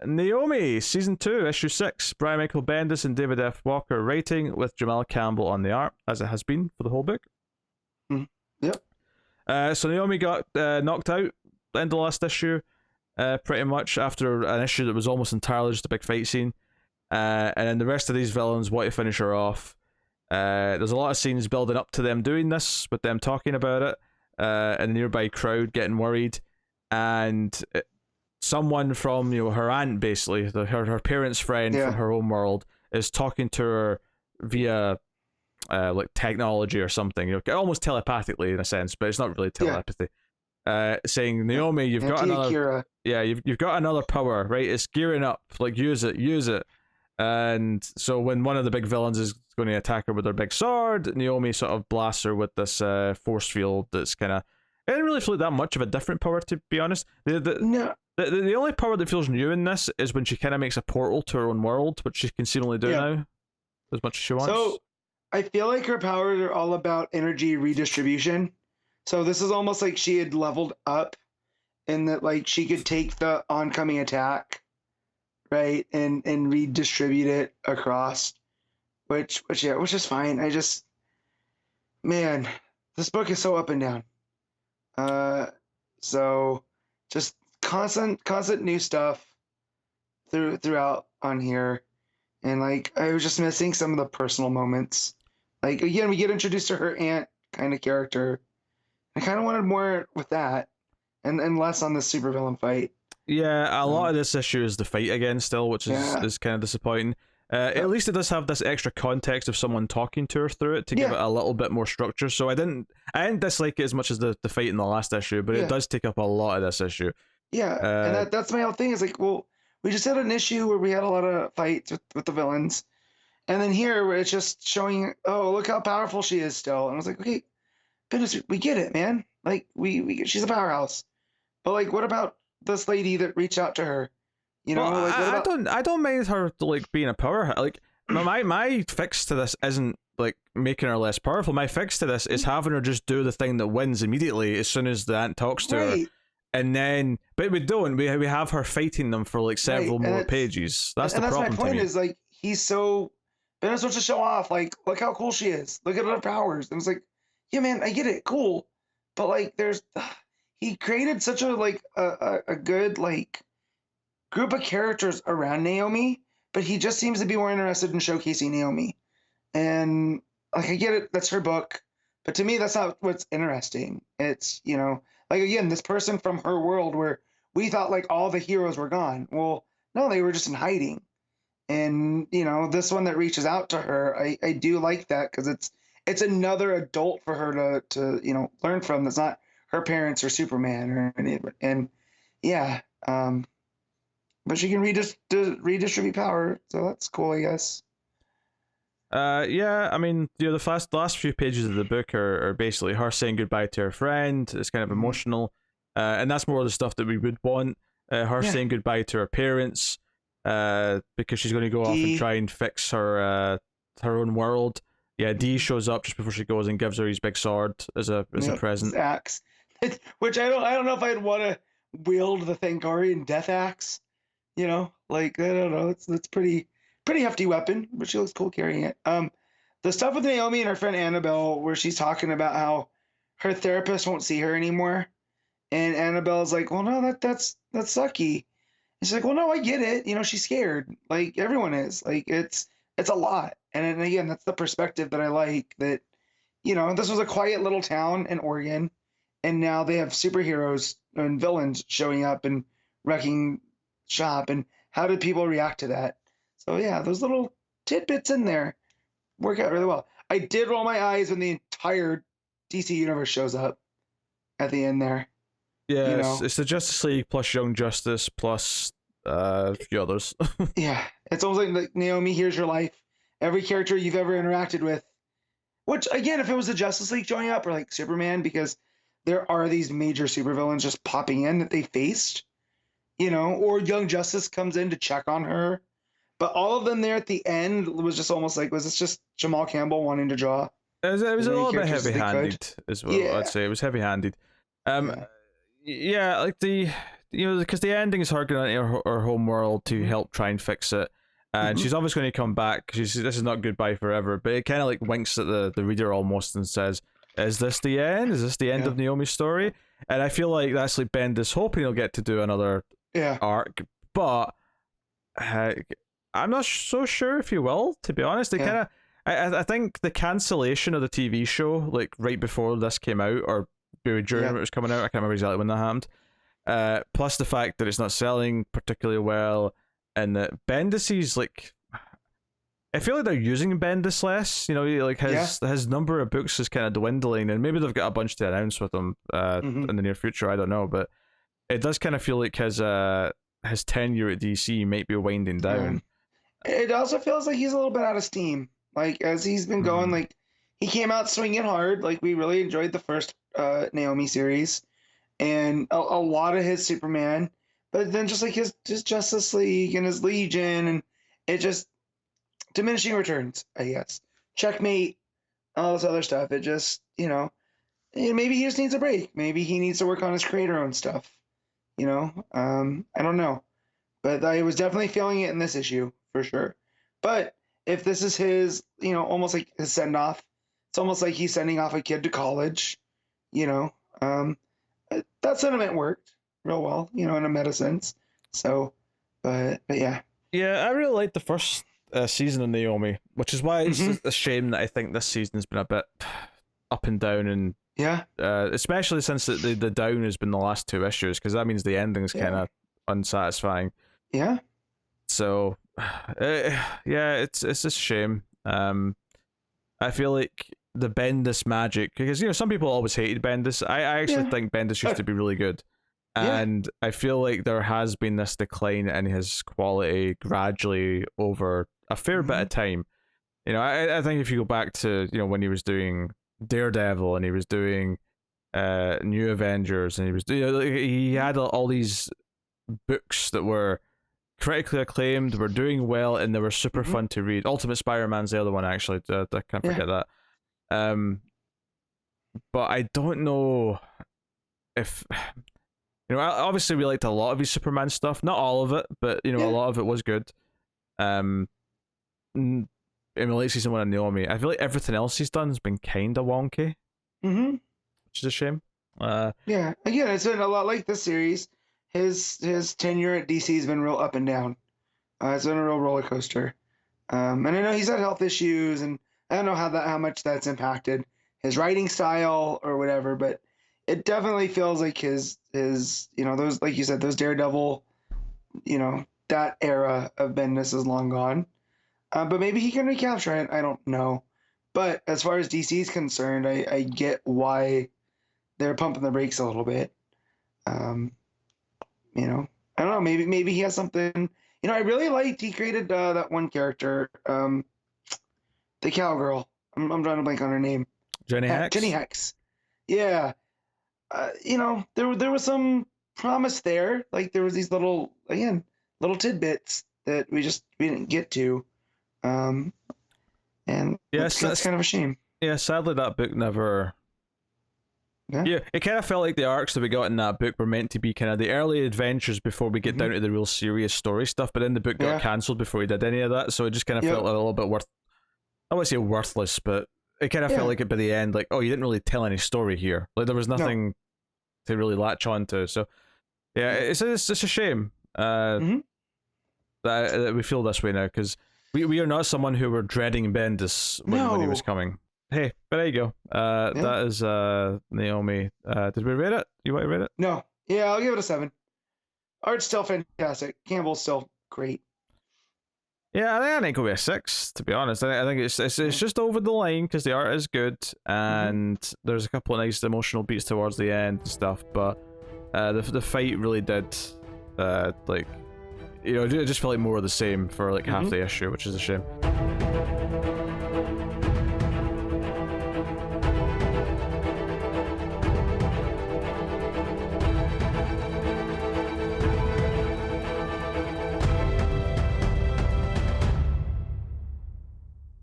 Naomi, Season 2, Issue 6. Brian Michael Bendis and David F. Walker writing, with Jamal Campbell on the art, as it has been for the whole book. Yep. So Naomi got knocked out end of the last issue, pretty much, after an issue that was almost entirely just a big fight scene. And then the rest of these villains want to finish her off. There's a lot of scenes building up to them doing this, with them talking about it, and the nearby crowd getting worried. And someone from, her aunt, basically, her parents' friend from her home world, is talking to her via like technology or something, almost telepathically in a sense, but it's not really telepathy. Saying, Naomi, you've got another you've got another power, right? It's gearing up, like use it. And so when one of the big villains is going to attack her with her big sword, Naomi sort of blasts her with this force field that's kind of, it didn't really feel that much of a different power, to be honest. The only power that feels new in this is when she kind of makes a portal to her own world, which she can seemingly do now, as much as she wants. So I feel like her powers are all about energy redistribution. So this is almost like she had leveled up, in that like she could take the oncoming attack, right, and redistribute it across, which is fine. Man, this book is so up and down. So just constant new stuff throughout on here, and like I was just missing some of the personal moments. Like again, we get introduced to her aunt kind of character. I kind of wanted more with that, and less on the supervillain fight. Yeah, a lot of this issue is the fight again still, which is kind of disappointing. At least it does have this extra context of someone talking to her through it to give it a little bit more structure. So I didn't dislike it as much as the fight in the last issue, but it does take up a lot of this issue. Yeah, and that's my whole thing. Is like, well, we just had an issue where we had a lot of fights with the villains, and then here where it's just showing, oh, look how powerful she is still. And I was like, okay, goodness, we get it, man. Like she's a powerhouse, but like, what about this lady that reached out to her? Well, like, I don't mind her like being a power. Like my fix to this isn't like making her less powerful. My fix to this is having her just do the thing that wins immediately as soon as the aunt talks to her. And then, but we don't. We have her fighting them for like several more pages. That's the problem. That's my point. Is like Ben's supposed to show off. Like, look how cool she is. Look at her powers. And it's like, yeah, man, I get it, cool. But like, he created such a good like group of characters around Naomi, but he just seems to be more interested in showcasing Naomi. And like, I get it, that's her book, but to me, that's not what's interesting. It's, like, again, this person from her world where we thought like all the heroes were gone. Well, no, they were just in hiding. And, this one that reaches out to her, I do like that, because it's another adult for her to learn from. That's not her parents or Superman or anything. And yeah, but she can redistribute power, so that's cool, I guess. Yeah, I mean, the last few pages of the book are basically her saying goodbye to her friend. It's kind of emotional, and that's more of the stuff that we would want. Her saying goodbye to her parents, because she's going to go off and try and fix her own world. Yeah, D shows up just before she goes and gives her his big sword as a present. Axe, which I don't know if I'd want to wield the Thangorian death axe. Like, I don't know. It's pretty hefty weapon, but she looks cool carrying it. The stuff with Naomi and her friend Annabelle, where she's talking about how her therapist won't see her anymore, and Annabelle's like, "Well, no, that's sucky." And she's like, "Well, no, I get it. She's scared. Like everyone is. Like it's a lot." And again, that's the perspective that I like. That this was a quiet little town in Oregon, and now they have superheroes and villains showing up and wrecking shop, and how did people react to that? So yeah, those little tidbits in there work out really well. I did roll my eyes when the entire DC universe shows up at the end there. Yeah, it's the Justice League plus Young Justice plus a few others. Yeah, it's almost like Naomi, here's your life. Every character you've ever interacted with. Which again, if it was the Justice League showing up, or like Superman, because there are these major supervillains just popping in that they faced. Or Young Justice comes in to check on her. But all of them there at the end was just almost like, was this just Jamal Campbell wanting to draw? It was a little bit heavy-handed as well, I'd say. It was heavy-handed. Yeah, like the because the ending is her going into her home world to help try and fix it, and she's obviously going to come back. This is not goodbye forever, but it kind of like winks at the reader almost and says, "Is this the end? Is this the end of Naomi's story?" And I feel like that's like Bendis hoping he'll get to do another arc, but I'm not so sure if he will. To be honest, they kind of. I think the cancellation of the TV show, like right before this came out, or maybe during it was coming out, I can't remember exactly when that happened. Plus the fact that it's not selling particularly well, and that Bendis like, I feel like they're using Bendis less. You know, like his number of books is kind of dwindling, and maybe they've got a bunch to announce with him in the near future. I don't know, but it does kind of feel like his tenure at DC might be winding down. It also feels like he's a little bit out of steam. Like, as he's been going, like, he came out swinging hard. Like, we really enjoyed the first Naomi series and a lot of his Superman. But then just, like, his Justice League and his Legion, and it just diminishing returns, I guess. Checkmate, all this other stuff. It just, maybe he just needs a break. Maybe he needs to work on his creator-owned stuff. I don't know. But I was definitely feeling it in this issue, for sure. But if this is his, almost like his send-off, it's almost like he's sending off a kid to college, that sentiment worked real well, in a meta sense. So, but yeah. Yeah, I really liked the first season of Naomi, which is why it's a shame that I think this season has been a bit up and down, and especially since the down has been the last two issues, because that means the ending's kind of unsatisfying. Yeah. So, it's a shame. I feel like the Bendis magic, because some people always hated Bendis. I actually think Bendis used to be really good, and I feel like there has been this decline in his quality gradually over a fair bit of time. I think if you go back to when he was doing Daredevil and he was doing New Avengers, and he was he had all these books that were critically acclaimed, were doing well, and they were super fun to read. Ultimate Spider-Man's the other one, actually. I can't forget that. But I don't know if obviously we liked a lot of his Superman stuff, not all of it, but a lot of it was good. In the late season one of Naomi, I feel like everything else he's done has been kind of wonky, which is a shame. Again, it's been a lot like this series. His tenure at DC has been real up and down. It's been a real roller coaster. And I know he's had health issues, and I don't know how much that's impacted his writing style or whatever, but it definitely feels like his those, like you said, those Daredevil, that era of Bendis is long gone. But maybe he can recapture it. I don't know. But as far as DC is concerned, I get why they're pumping the brakes a little bit. I don't know. Maybe he has something. I really liked he created that one character, the cowgirl. I'm drawing a blank on her name. Jenny Hex. Jenny Hex. Yeah. There was some promise there. Like there was these little tidbits that we didn't get to, and that's kind of a shame. Yeah, sadly that book never. Yeah, it kind of felt like the arcs that we got in that book were meant to be kind of the early adventures before we get down to the real serious story stuff, but then the book got cancelled before we did any of that, so it just kind of felt a little bit I wouldn't say worthless, but it kind of felt like it by the end, like, oh, you didn't really tell any story here. Like, there was nothing to really latch on to, so yeah, it's a shame that we feel this way now, because we are not someone who were dreading Bendis when he was coming. Hey, but there you go. That is Naomi. Did we rate it? You want to rate it? No. Yeah, I'll give it a 7. Art's still fantastic. Campbell's still great. Yeah, I think it'll be a 6, to be honest. I think it's just over the line because the art is good and there's a couple of nice emotional beats towards the end and stuff, but the fight really did it just felt like more of the same for like half the issue, which is a shame.